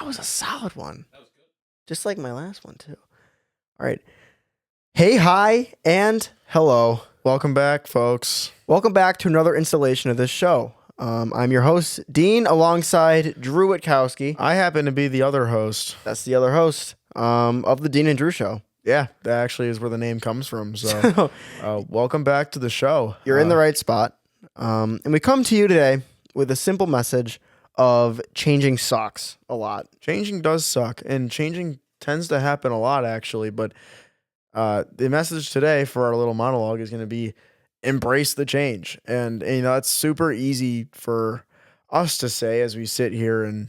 was a solid one. That was good. Just like my last one, too. All right. Hey, hi, and hello. Welcome back, folks. Welcome back to another installation of this show. I'm your host, Dean, alongside Drew Witkowski. I happen to be the other host. That's the other host of the Dean and Drew Show. Yeah, that actually is where the name comes from. So, welcome back to the show. You're in the right spot. And we come to you today with a simple message of changing sucks a lot. Changing does suck, and changing tends to happen a lot, actually. But the message today for our little monologue is going to be embrace the change. And it's super easy for us to say as we sit here and,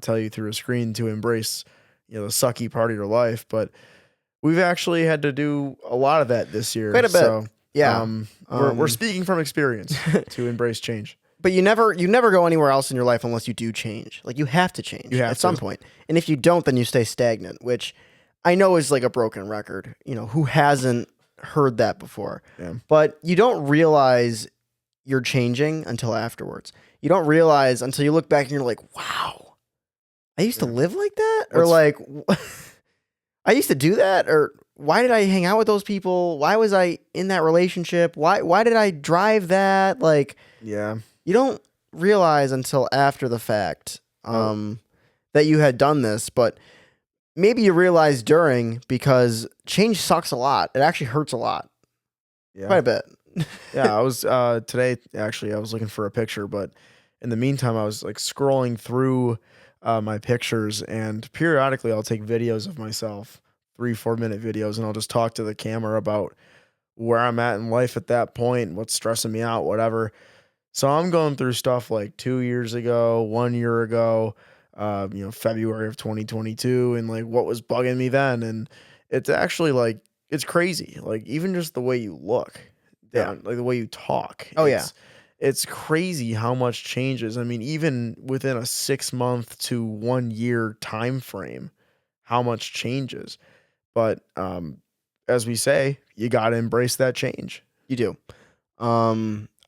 tell you through a screen to embrace, the sucky part of your life. But we've actually had to do a lot of that this year. Quite a bit. So, yeah. We're speaking from experience to embrace change. But you never go anywhere else in your life unless you do change. Like, you have to change at some point. And if you don't, then you stay stagnant, which I know is like a broken record. Who hasn't heard that before? Yeah. But you don't realize you're changing until afterwards. You don't realize until you look back and you're like, wow, I used to live like that? Or like, I used to do that? Or why did I hang out with those people? Why was I in that relationship? Why did I drive that? Like, yeah. You don't realize until after the fact that you had done this, but maybe you realize during, because change sucks a lot. It actually hurts a lot. Yeah. Quite a bit. Yeah, I was today, actually, I was looking for a picture, but in the meantime, I was like scrolling through my pictures, and periodically I'll take videos of myself, 3-4 minute videos, and I'll just talk to the camera about where I'm at in life at that point, what's stressing me out, whatever. So I'm going through stuff like 2 years ago, 1 year ago, February of 2022, and like what was bugging me then. And it's actually like, it's crazy. Like even just the way you look, like the way you talk. Oh, yeah. It's crazy how much changes. I mean, even within a 6 month to 1 year time frame, how much changes. But as we say, you got to embrace that change. You do.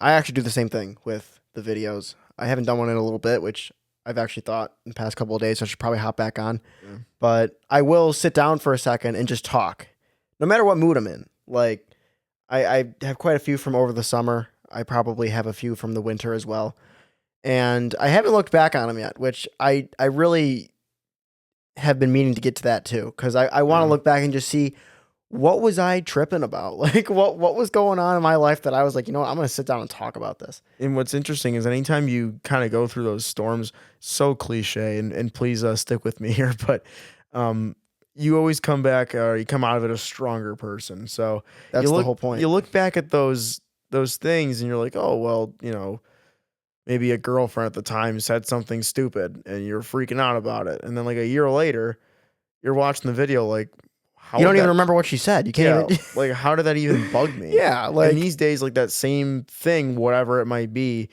I actually do the same thing with the videos. I haven't done one in a little bit, which I've actually thought in the past couple of days, so I should probably hop back on. Yeah. But I will sit down for a second and just talk, no matter what mood I'm in. Like, I have quite a few from over the summer. I probably have a few from the winter as well. And I haven't looked back on them yet, which I really have been meaning to get to that too, because I want to look back and just see, what was I tripping about? Like, what was going on in my life that I was like, I'm going to sit down and talk about this. And what's interesting is anytime you kind of go through those storms, so cliche, and please stick with me here, but you always come back, or you come out of it a stronger person. So that's the whole point. You look back at those things and you're like, oh, well, maybe a girlfriend at the time said something stupid and you're freaking out about it. And then like a year later, you're watching the video like, you don't even remember what she said. You can't even like, how did that even bug me? Yeah, like, and these days, like that same thing, whatever it might be,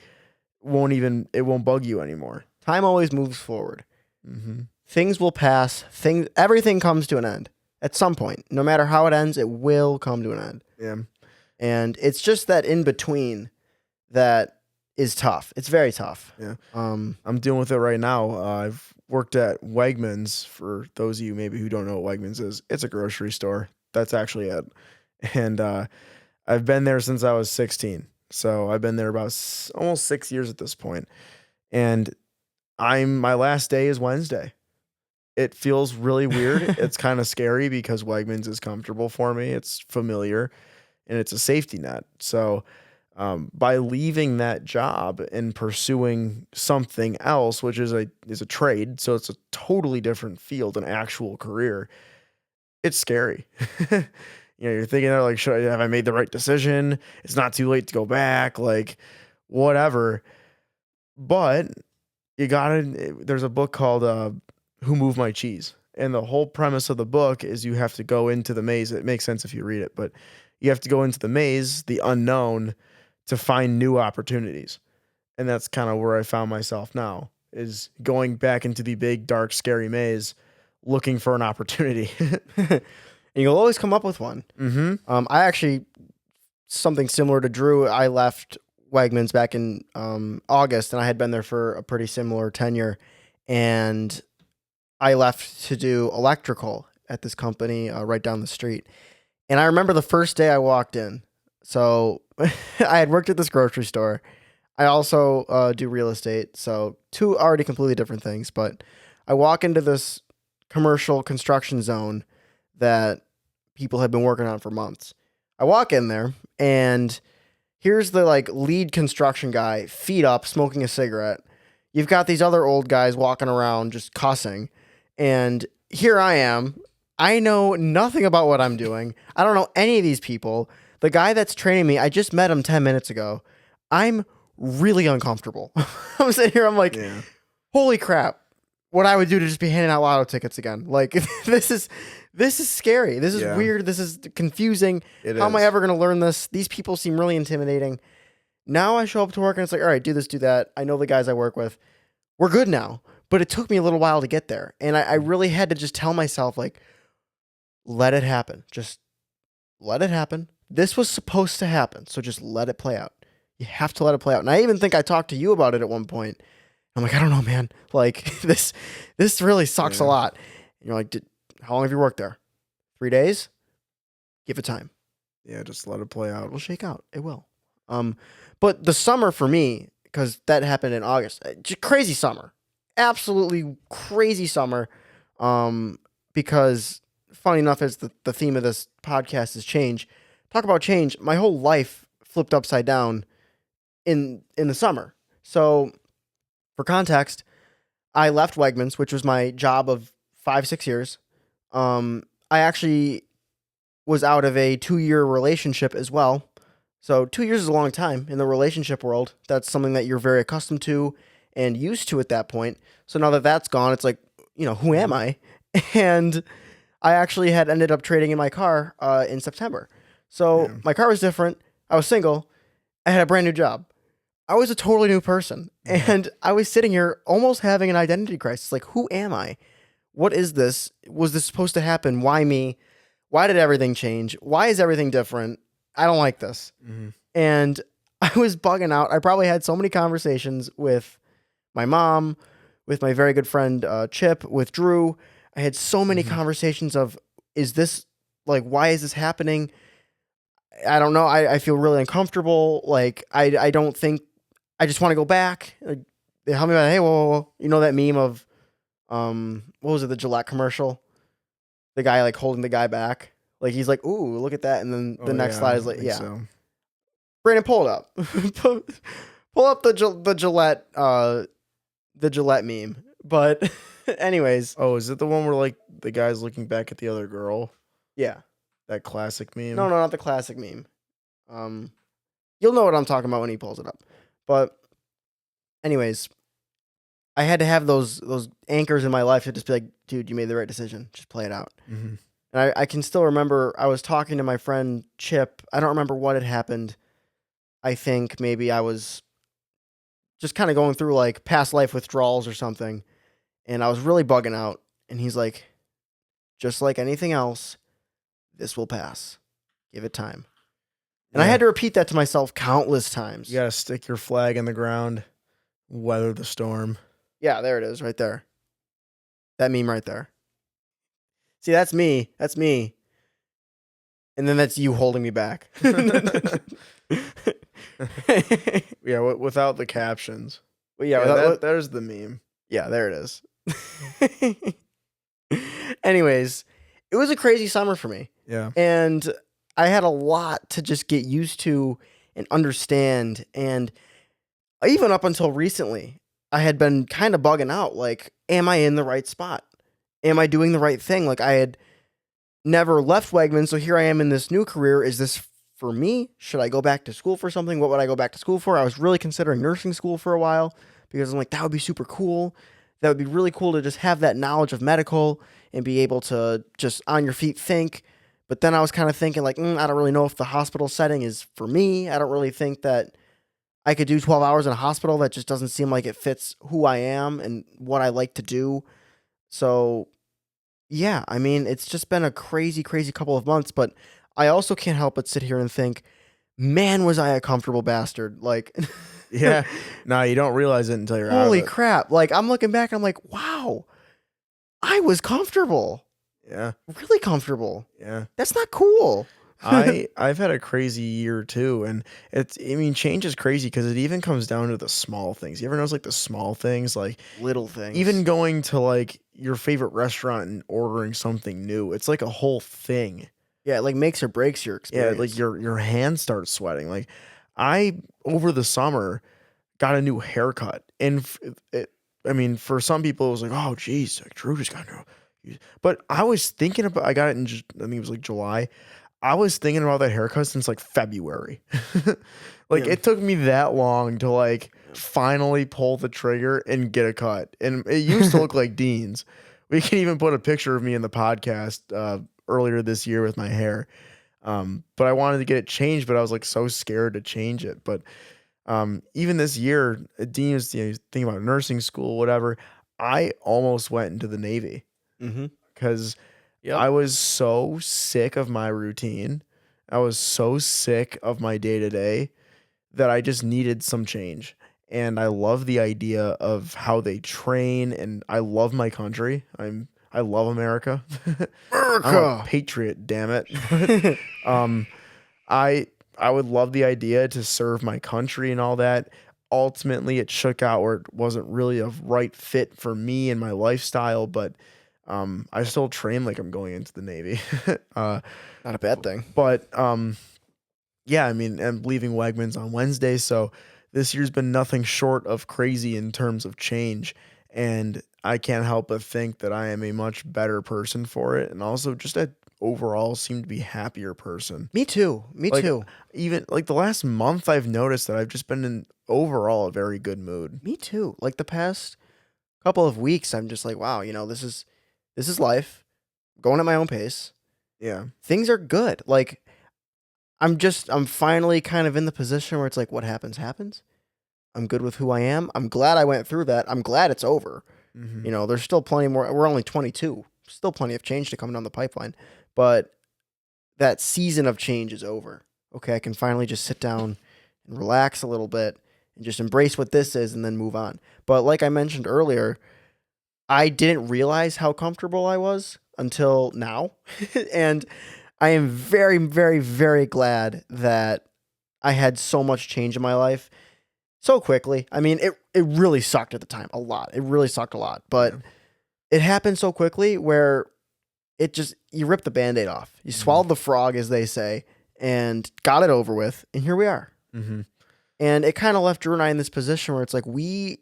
it won't bug you anymore. Time always moves forward. Mm-hmm. Things will pass. Everything comes to an end at some point. No matter how it ends, it will come to an end. Yeah, and it's just that in between that is tough. It's very tough. Yeah, I'm dealing with it right now. I've worked at Wegmans. For those of you maybe who don't know what Wegmans is, it's a grocery store. That's actually it. And I've been there since I was 16. So I've been there about almost 6 years at this point. And my last day is Wednesday. It feels really weird. It's kind of scary because Wegmans is comfortable for me. It's familiar and it's a safety net. So by leaving that job and pursuing something else, which is a trade, so it's a totally different field, an actual career, it's scary. You're thinking like, have I made the right decision? It's not too late to go back, like whatever. But there's a book called Who Moved My Cheese? And the whole premise of the book is you have to go into the maze. It makes sense if you read it, but you have to go into the maze, the unknown, to find new opportunities. And that's kind of where I found myself now, is going back into the big, dark, scary maze, looking for an opportunity. And you'll always come up with one. Mm-hmm. I actually, something similar to Drew, I left Wegmans back in August, and I had been there for a pretty similar tenure. And I left to do electrical at this company right down the street. And I remember the first day I walked in. So I had worked at this grocery store. I also do real estate. So two already completely different things. But I walk into this commercial construction zone that people have been working on for months. I walk in there and here's the like lead construction guy, feet up, smoking a cigarette. You've got these other old guys walking around just cussing. And here I am. I know nothing about what I'm doing. I don't know any of these people. The guy that's training me, I just met him 10 minutes ago. I'm really uncomfortable. I'm sitting here, I'm like, holy crap. What I would do to just be handing out lotto tickets again. Like this is scary. This is weird. This is confusing. How am I ever going to learn this? These people seem really intimidating. Now I show up to work and it's like, all right, do this, do that. I know the guys I work with. We're good now. But it took me a little while to get there. And I really had to just tell myself, like, let it happen. Just let it happen. This was supposed to happen. So just let it play out. You have to let it play out. And I even think I talked to you about it at one point. I'm like, I don't know, man. Like this really sucks a lot. And you're like, how long have you worked there? 3 days? Give it time. Yeah, just let it play out. It will shake out. It will. But the summer for me, because that happened in August, just crazy summer. Absolutely crazy summer. Because funny enough, as the theme of this podcast is change. Talk about change. My whole life flipped upside down in the summer. So for context, I left Wegmans, which was my job of 5-6 years. I actually was out of a 2-year relationship as well. So 2 years is a long time in the relationship world. That's something that you're very accustomed to and used to at that point. So now that that's gone, it's like, who am I? And I actually had ended up trading in my car in September. So my car was different. I was single. I had a brand new job. I was a totally new person. And I was sitting here almost having an identity crisis. Like, who am I? What is this? Was this supposed to happen? Why me? Why did everything change? Why is everything different? I don't like this. And I was bugging out. I probably had so many conversations with my mom, with my very good friend Chip, with Drew. I had so many conversations of, is this, like, why is this happening? I don't know. I feel really uncomfortable. Like, I don't think, I just want to go back. Like, they help me out. Hey, whoa. You know that meme of, what was it, the Gillette commercial? The guy, like, holding the guy back. Like, he's like, ooh, look at that. And then the next slide is like, so. Brandon, pull it up. Pull up the Gillette meme. But anyways. Oh, is it the one where, like, the guy's looking back at the other girl? Yeah. That classic meme? No, not the classic meme. You'll know what I'm talking about when he pulls it up. But anyways, I had to have those anchors in my life to just be like, dude, you made the right decision. Just play it out. And I can still remember I was talking to my friend Chip. I don't remember what had happened. I think maybe I was just kind of going through like past life withdrawals or something. And I was really bugging out. And he's like, just like anything else, this will pass. Give it time. And I had to repeat that to myself countless times. You got to stick your flag in the ground, weather the storm. Yeah, there it is right there. That meme right there. See, that's me. That's me. And then that's you holding me back. Yeah, without the captions. Well, yeah, there's the meme. Yeah, there it is. Anyways, it was a crazy summer for me. Yeah. And I had a lot to just get used to and understand. And even up until recently, I had been kind of bugging out. Like, am I in the right spot? Am I doing the right thing? Like, I had never left Wegmans, so here I am in this new career. Is this for me? Should I go back to school for something? What would I go back to school for? I was really considering nursing school for a while because I'm like, that would be super cool. That would be really cool to just have that knowledge of medical and be able to just on your feet think. But then I was kind of thinking like, I don't really know if the hospital setting is for me. I don't really think that I could do 12 hours in a hospital. That just doesn't seem like it fits who I am and what I like to do. So yeah, I mean, it's just been a crazy, crazy couple of months, but I also can't help but sit here and think, man, was I a comfortable bastard. Like, yeah, no, you don't realize it until you're out of it. Holy crap. Like, I'm looking back and I'm like, wow, I was comfortable, Yeah. really comfortable. Yeah. That's not cool. I've had a crazy year too, and I mean, change is crazy because it even comes down to the small things. You ever notice like the small things, like Little even things. going to like your favorite restaurant and ordering something new. It's like a whole thing. Yeah, it like makes or breaks your Yeah, like experience. your hands start sweating. Like I over the summer got a new haircut, and I mean, for some people it was like, oh, geez, like Drew just got a new. But I was thinking about. I got it in. I think it was like July. I was thinking about that haircut since like February. Like Yeah. it took me that long to like Yeah. finally pull the trigger and get a cut. And it used to look like Dean's. We can even put a picture of me in the podcast earlier this year with my hair. But I wanted to get it changed, but I was like so scared to change it. But even this year, Dean was thinking about nursing school, whatever. I almost went into the Navy Mm-hmm. because Yep. I was so sick of my routine. I was so sick of my day to day that I just needed some change. And I love the idea of how they train, and I love my country. I love America. I'm a America. patriot, damn it. But um I I would love the idea to serve my country and all that. Ultimately, it shook out where it wasn't really a right fit for me and my lifestyle, but I still train like I'm going into the Navy. uh, Not a bad thing. but yeah, I mean, I'm leaving Wegmans on Wednesday, so this year's been nothing short of crazy in terms of change, and I can't help but think that I am a much better person for it, and also just a overall seem to be happier person. Me too. Me Like too. even like the last month, I've noticed that I've just been in overall a very good mood. Me too. Like the past couple of weeks, I'm just like, wow, this is life. Going at my own pace. Yeah. Things are good. Like I'm finally kind of in the position where it's like, what happens, happens. I'm good with who I am. I'm glad I went through that. I'm glad it's over. Hmm. There's still plenty more. We're only 22. Still plenty of change to come down the pipeline. But that season of change is over. Okay, I can finally just sit down and relax a little bit and just embrace what this is and then move on. But like I mentioned earlier, I didn't realize how comfortable I was until now. And I am very, very, very glad that I had so much change in my life so quickly. I mean, it really sucked at the time a lot. It really sucked a lot. But Yeah. it happened so quickly where you rip the band-aid off. You Hmm. swallowed the frog, as they say, and got it over with, and here we are. Hmm. And it kind of left Drew and I in this position where it's like we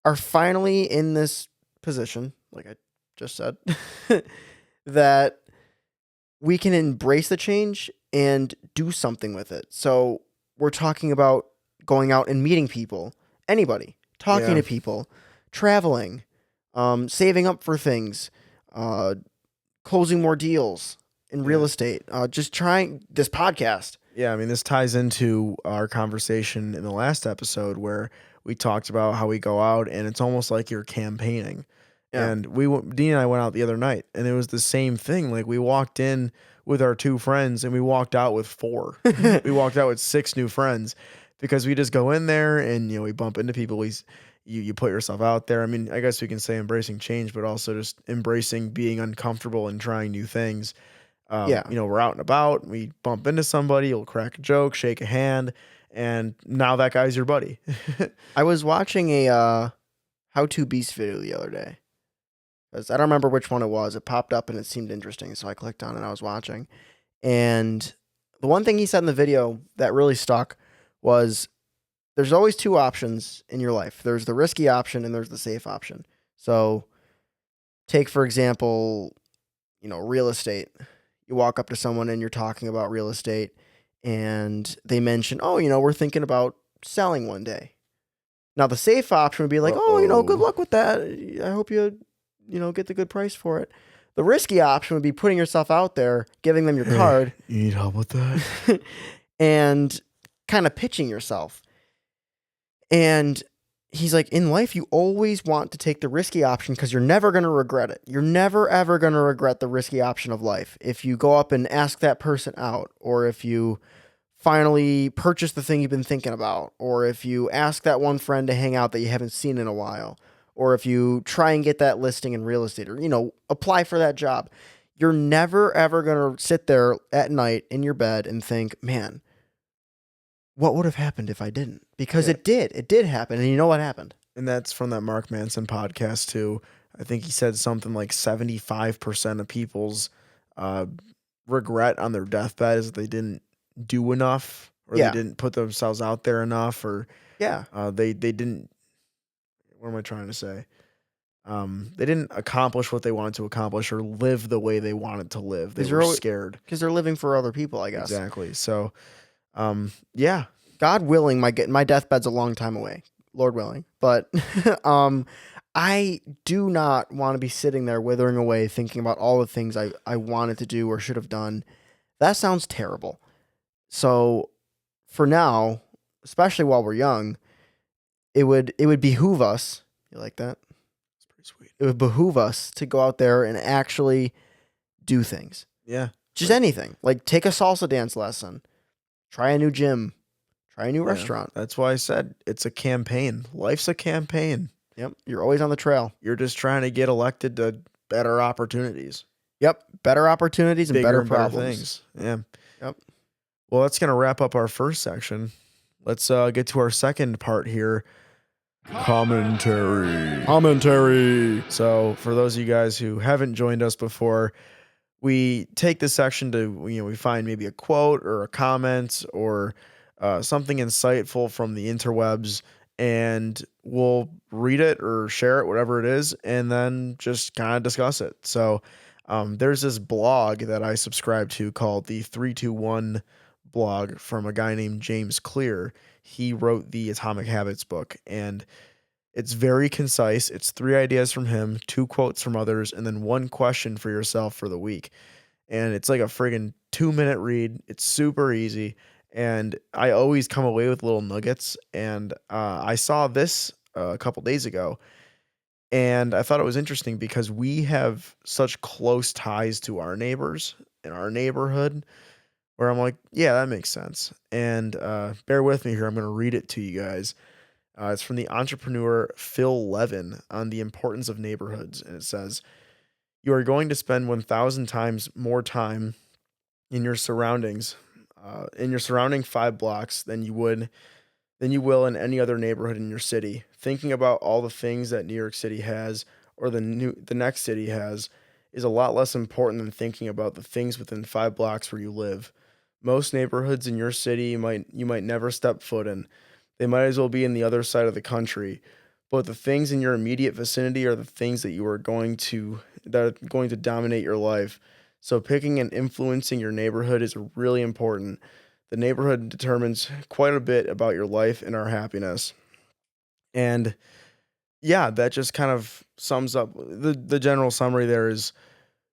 are finally in this position, like I just said, that we can embrace the change and do something with it. So we're talking about going out and meeting people, anybody, talking Yeah. to people, traveling, saving up for things, uh, closing more deals in real Yeah. estate, just trying this podcast. Yeah, I mean, this ties into our conversation in the last episode where we talked about how we go out and it's almost like you're campaigning. Yeah. And Dean and I went out the other night and it was the same thing. Like we walked in with our two friends and we walked out with four. We walked out with six new friends because we just go in there and we bump into people. You put yourself out there. I mean, I guess we can say embracing change, but also just embracing being uncomfortable and trying new things. Yeah. We're out and about, we bump into somebody, you'll crack a joke, shake a hand, and now that guy's your buddy. I was watching a how to beast video the other day. 'Cause I don't remember which one it was. It popped up and it seemed interesting, so I clicked on it and I was watching. And the one thing he said in the video that really stuck was there's always two options in your life. There's the risky option and there's the safe option. So take for example, real estate. You walk up to someone and you're talking about real estate and they mention, "Oh, we're thinking about selling one day." Now the safe option would be like, "Oh, good Uh-oh. luck with that. I hope you get the good price for it." The risky option would be putting yourself out there, giving them your Hey, card, you need help with that? and kind of pitching yourself. And he's like, in life, you always want to take the risky option because you're never going to regret it. You're never, ever going to regret the risky option of life. If you go up and ask that person out, or if you finally purchase the thing you've been thinking about, or if you ask that one friend to hang out that you haven't seen in a while, or if you try and get that listing in real estate, or, apply for that job, you're never, ever going to sit there at night in your bed and think, man, what would have happened if I didn't? Because Yeah. it did happen. And you know what happened? And that's from that Mark Manson podcast too. I think he said something like 75% of people's uh, regret on their deathbed is they didn't do enough, or they Yeah. didn't put themselves out there enough, or Yeah. they didn't. What am I trying to say? They didn't accomplish what they wanted to accomplish, or live the way they wanted to live. They were scared. Because they're living for other people, I guess. Exactly. So, yeah. God willing, my deathbed's a long time away. Lord willing. But I do not want to be sitting there withering away thinking about all the things I wanted to do or should have done. That sounds terrible. So for now, especially while we're young, it would behoove us. You like that? It's pretty sweet. It would behoove us to go out there and actually do things. Yeah. Just anything. Like take a salsa dance lesson. Try a new gym. Try a new restaurant. That's why I said it's a campaign. Life's a campaign. Yep. You're always on the trail. You're just trying to get elected to better opportunities. Yep. Better opportunities and Bigger better and better problems. things. Yeah. Yep. Well, that's going to wrap up our first section. Let's get to our second part here. Commentary. So for those of you guys who haven't joined us before, we take this section to, we find maybe a quote or a comment or something insightful from the interwebs, and we'll read it or share it, whatever it is, and then just kind of discuss it. So there's this blog that I subscribe to called the 321 blog from a guy named James Clear. He wrote the Atomic Habits book, and it's very concise. It's 3 ideas from him, 2 quotes from others, and then 1 question for yourself for the week. And it's like a friggin' 2-minute read. It's super easy. And I always come away with little nuggets. And I saw this a couple days ago, and I thought it was interesting because we have such close ties to our neighbors in our neighborhood, where I'm like, yeah, that makes sense. And bear with me here. I'm going to read it to you guys. It's from the entrepreneur Phil Levin on the importance of neighborhoods. And it says, you are going to spend 1,000 times more time in your surroundings, in your surrounding 5 blocks than you will in any other neighborhood in your city. Thinking about all the things that New York City has, or the next city has, is a lot less important than thinking about the things within 5 blocks where you live. Most neighborhoods in your city you might never step foot in. They might as well be in the other side of the country. But the things in your immediate vicinity are the things that are going to dominate your life. So picking and influencing your neighborhood is really important. The neighborhood determines quite a bit about your life and our happiness. And yeah, that just kind of sums up the general summary there is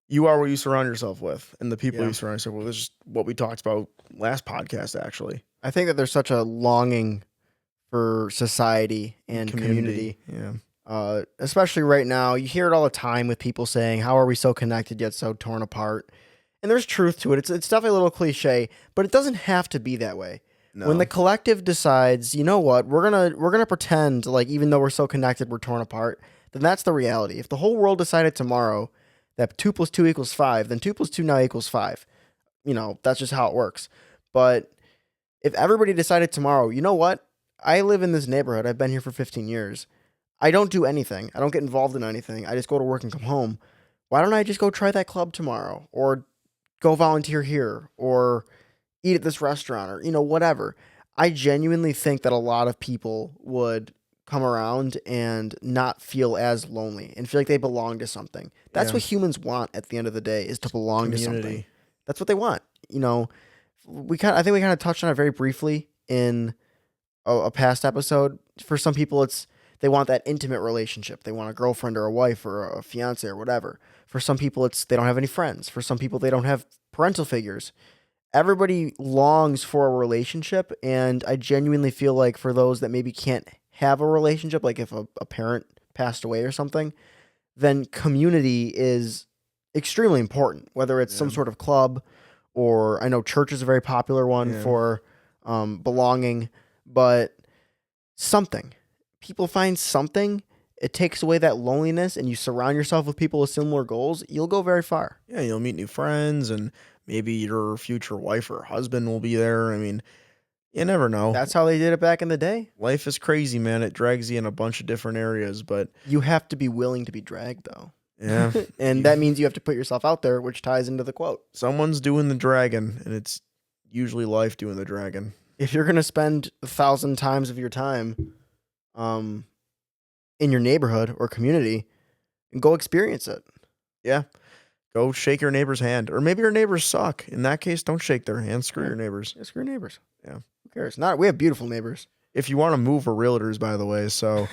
you are what you surround yourself with, and the people you surround yourself with. This is what we talked about last podcast, actually. I think that there's such a longing for society and community. Yeah. Especially right now, you hear it all the time with people saying, "How are we so connected yet so torn apart?" And there's truth to it. It's definitely a little cliche, but it doesn't have to be that way. No. When the collective decides, you know what, we're gonna pretend like even though we're so connected, we're torn apart. Then that's the reality. If the whole world decided tomorrow that 2 + 2 = 5, then 2 + 2 now equals 5. That's just how it works. But if everybody decided tomorrow, you know what? I live in this neighborhood. I've been here for 15 years. I don't do anything. I don't get involved in anything. I just go to work and come home. Why don't I just go try that club tomorrow, or go volunteer here, or eat at this restaurant, or whatever? I genuinely think that a lot of people would come around and not feel as lonely and feel like they belong to something. That's what humans want at the end of the day, is to belong to something. That's what they want. I think we kind of touched on it very briefly in a past episode. For some people, they want that intimate relationship. They want a girlfriend or a wife or a fiance or whatever. For some people, they don't have any friends. For some people, they don't have parental figures. Everybody longs for a relationship, and I genuinely feel like for those that maybe can't have a relationship, like if a parent passed away or something, then community is extremely important, whether it's some sort of club, or I know church is a very popular one for belonging, but something. People find something, it takes away that loneliness and you surround yourself with people with similar goals, you'll go very far. Yeah, you'll meet new friends, and maybe your future wife or husband will be there. I mean, you never know. That's how they did it back in the day. Life is crazy, man. It drags you in a bunch of different areas, but You have to be willing to be dragged, though. yeah. And that means you have to put yourself out there, which ties into the quote. Someone's doing the dragon, and it's usually life doing the dragon. If you're going to spend 1,000 times of your time in your neighborhood or community, go experience it. Yeah. Go shake your neighbor's hand. Or maybe your neighbors suck. In that case, don't shake their hand. Screw your neighbors. Yeah, screw your neighbors. Yeah. Who cares? We have beautiful neighbors. If you want to move, we're realtors, by the way. So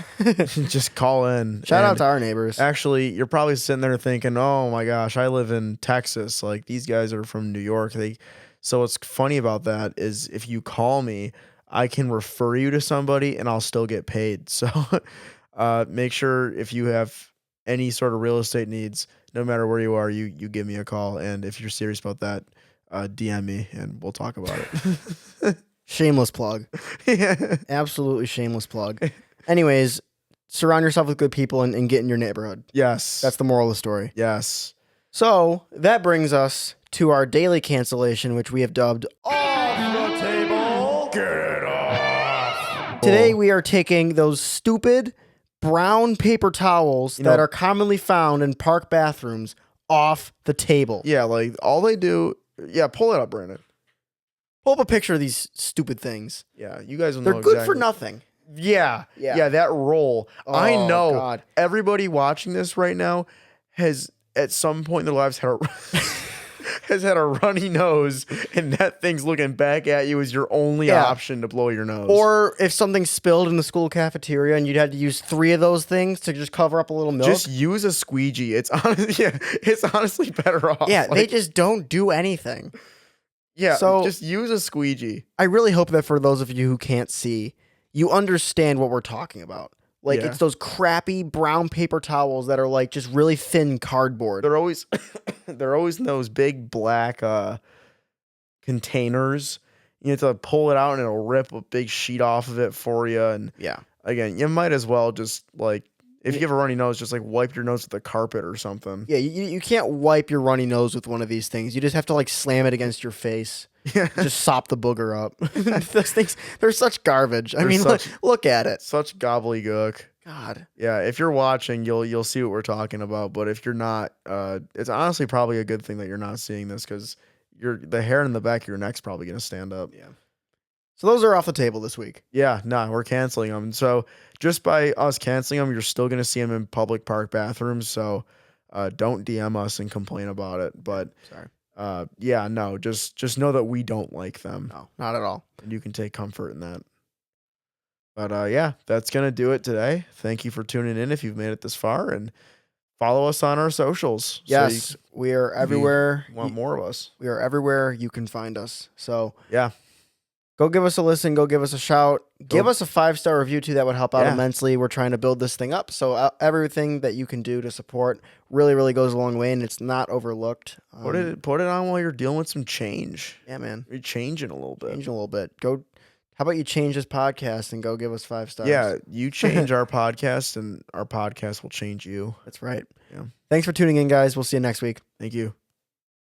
just call in. Shout out to our neighbors. Actually, you're probably sitting there thinking, oh my gosh, I live in Texas. Like, these guys are from New York. So what's funny about that is if you call me, I can refer you to somebody and I'll still get paid. So make sure if you have any sort of real estate needs, no matter where you are, you give me a call. And if you're serious about that, DM me and we'll talk about it. Shameless plug. Yeah. Absolutely shameless plug. Anyways, surround yourself with good people and get in your neighborhood. Yes. That's the moral of the story. Yes. So that brings us to our daily cancellation, which we have dubbed Off the Table. Get it off. Today we are taking those stupid brown paper towels that are commonly found in park bathrooms off the table. Yeah, like all they do. Yeah, pull it up, Brandon. Pull up a picture of these stupid things. Yeah, you guys will know. They're good for exactly. nothing. Yeah, that roll. Oh, I know. God. Everybody watching this right now has at some point in their lives had a has had a runny nose, and that thing's looking back at you as your only option to blow your nose. Or if something spilled in the school cafeteria and you'd had to use 3 of those things to just cover up a little milk. Just use a squeegee. It's honestly better off. Yeah, they just don't do anything. Yeah, so just use a squeegee. I really hope that for those of you who can't see, you understand what we're talking about. Like, it's those crappy brown paper towels that are like just really thin cardboard. They're always in those big black containers. You have to pull it out and it'll rip a big sheet off of it for you. And again, you might as well just like, if you have a runny nose, just like wipe your nose with the carpet or something. Yeah, you can't wipe your runny nose with one of these things. You just have to like slam it against your face. Yeah. Just sop the booger up. Those things, they're such garbage. I mean, look at it. Such gobbledygook. God. Yeah, if you're watching, you'll see what we're talking about. But if you're not, it's honestly probably a good thing that you're not seeing this, because the hair in the back of your neck's probably gonna stand up. Yeah. So those are off the table this week. Yeah, we're canceling them. So just by us canceling them, you're still gonna see them in public park bathrooms. So don't DM us and complain about it. But sorry. Just know that we don't like them. No, not at all. And you can take comfort in that. But that's going to do it today. Thank you for tuning in if you've made it this far, and follow us on our socials. Yes, we are everywhere. Want more of us. We are everywhere you can find us. So yeah, go give us a listen. Go give us a shout. Give us a 5-star review too. That would help out immensely. We're trying to build this thing up. So everything that you can do to support really, really goes a long way, and it's not overlooked. Put it on while you're dealing with some change. Yeah, man. You're changing a little bit. Go. How about you change this podcast and go give us 5 stars? Yeah, you change our podcast, and our podcast will change you. That's right. Yeah. Thanks for tuning in, guys. We'll see you next week. Thank you.